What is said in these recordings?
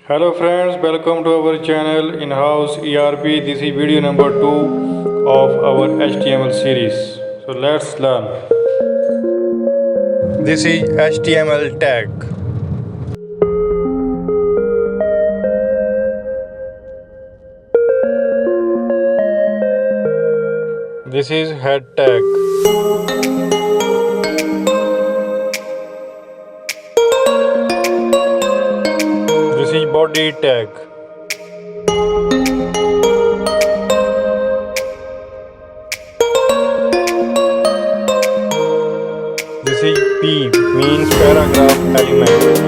Hello friends, welcome to our channel In-house ERP. This is video number 2 of our HTML series. So let's learn. This is HTML tag. This is head tag. This is body tag. This is P, means paragraph element.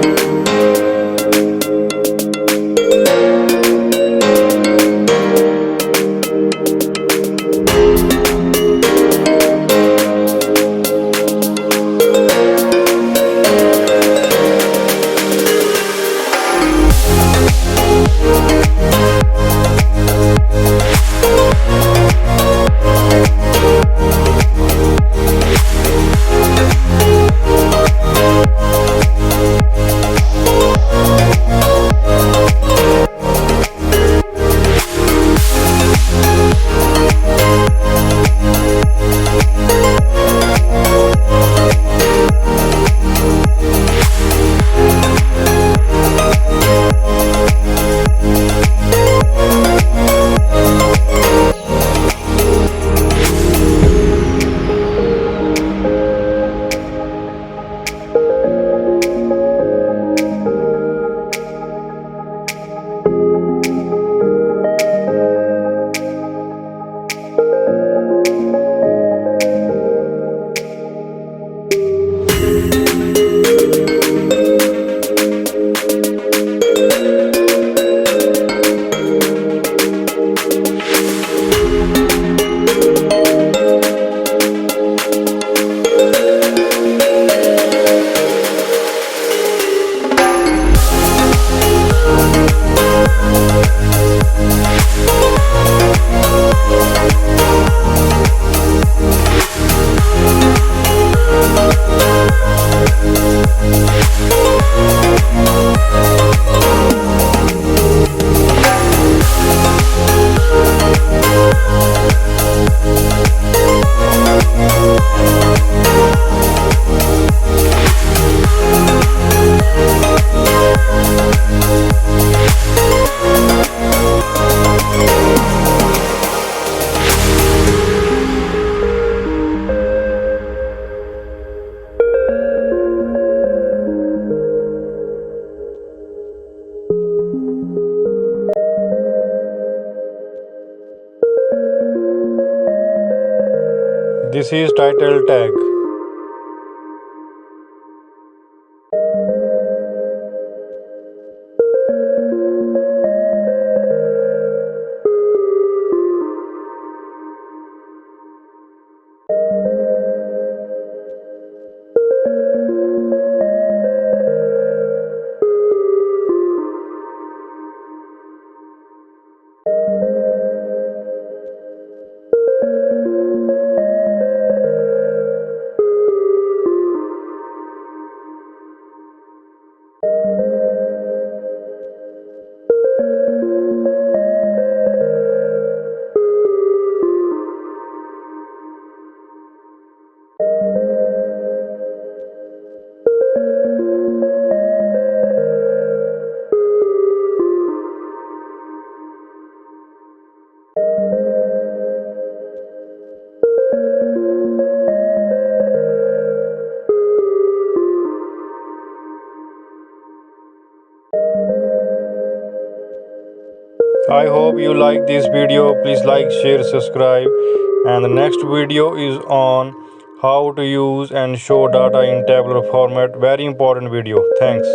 This is title tag. I hope you like this video. Please like, share, subscribe. And the next video is on how to use and show data in tabular format. Very important video. Thanks.